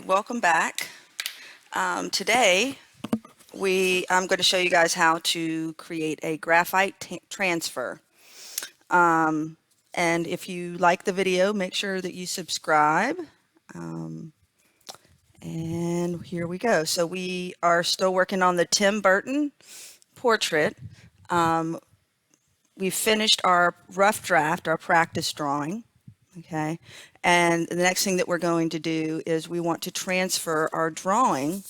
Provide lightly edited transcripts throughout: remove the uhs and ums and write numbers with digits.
Welcome back. Today I'm going to show you guys how to create a graphite transfer. And if you like the video, make sure that you subscribe. Um, and here we go. So we are still working on the Tim Burton portrait. Um, we finished our rough draft, our practice drawing. Okay. And the next thing that we're going to do is we want to transfer our drawing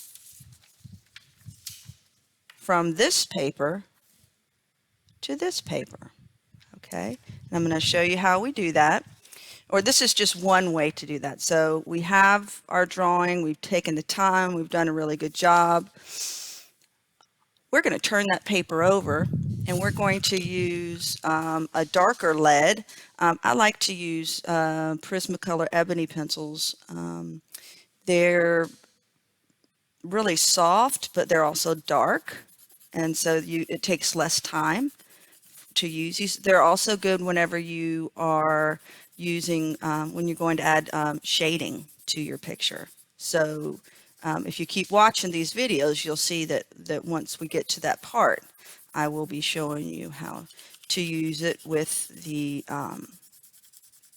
from this paper to this paper. Okay, and I'm going to show you how we do that. Or this is just one way to do that. So we have our drawing, we've taken the time, we've done a really good job. We're going to turn that paper over and we're going to use a darker lead. I like to use Prismacolor ebony pencils. They're really soft, but they're also dark, and so it takes less time to use these. They're also good whenever you are using, when you're going to add shading to your picture. So if you keep watching these videos, you'll see that once we get to that part, I will be showing you how to use it with the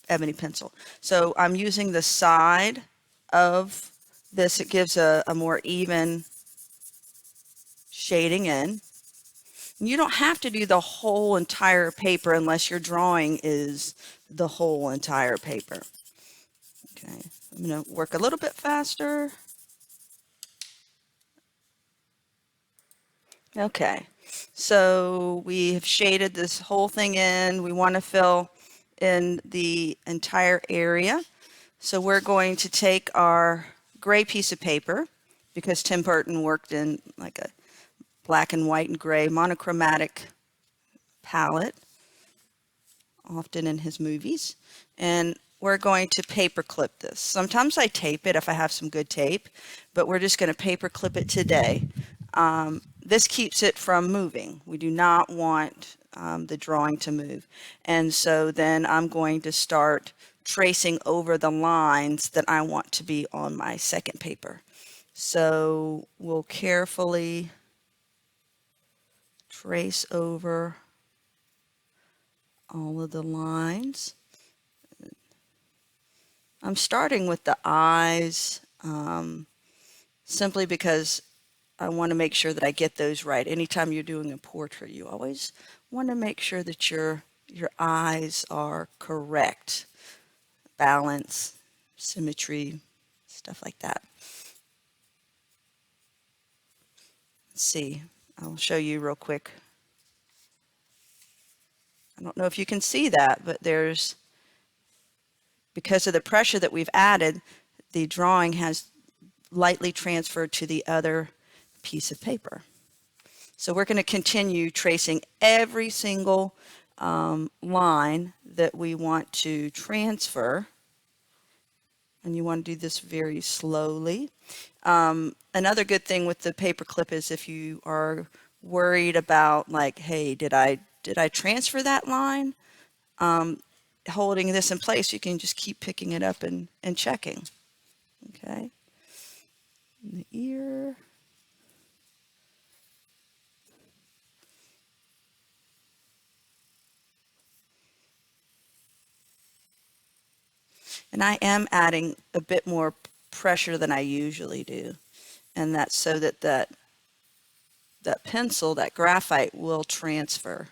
ebony pencil. So I'm using the side of this. It gives a more even shading in. You don't have to do the whole entire paper unless your drawing is the whole entire paper. Okay, I'm going to work a little bit faster. Okay, so we have shaded this whole thing in. We want to fill in the entire area. So we're going to take our gray piece of paper, because Tim Burton worked in like a black and white and gray monochromatic palette, often in his movies, and we're going to paper clip this. Sometimes I tape it if I have some good tape, but we're just going to paper clip it today. This keeps it from moving. We do not want the drawing to move. And so then I'm going to start tracing over the lines that I want to be on my second paper. So we'll carefully trace over all of the lines. I'm starting with the eyes simply because I want to make sure that I get those right. Anytime you're doing a portrait, you always want to make sure that your eyes are correct. Balance, symmetry, stuff like that. Let's see. I'll show you real quick. I don't know if you can see that, but because of the pressure that we've added, the drawing has lightly transferred to the other piece of paper. So we're going to continue tracing every single line that we want to transfer. And you want to do this very slowly. Another good thing with the paper clip is if you are worried about, like, hey, did I transfer that line? Holding this in place, you can just keep picking it up and checking. Okay. And the ear. And I am adding a bit more pressure than I usually do. And that's so that that pencil, that graphite, will transfer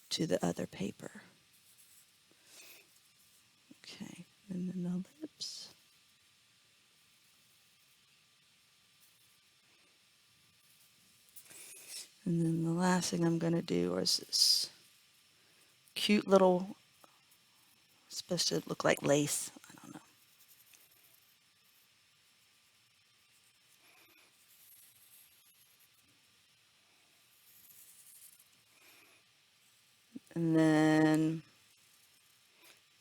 to the other paper. Okay, and then the lips. And then the last thing I'm going to do is this cute little, it's supposed to look like lace. I don't know. And then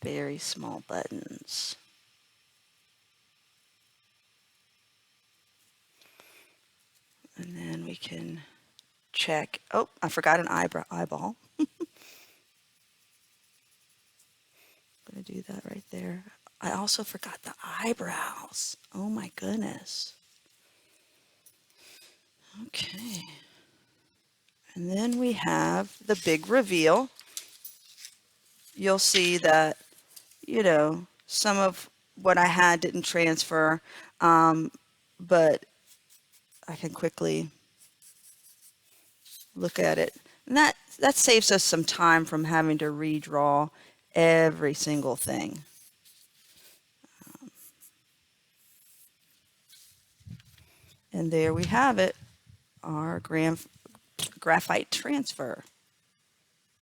very small buttons. And then we can check. Oh, I forgot an eyeball. I'm going to do that right there. I also forgot the eyebrows. Oh my goodness. Okay. And then we have the big reveal. You'll see that, some of what I had didn't transfer, but I can quickly look at it. And that saves us some time from having to redraw every single thing. And there we have it, our graphite transfer.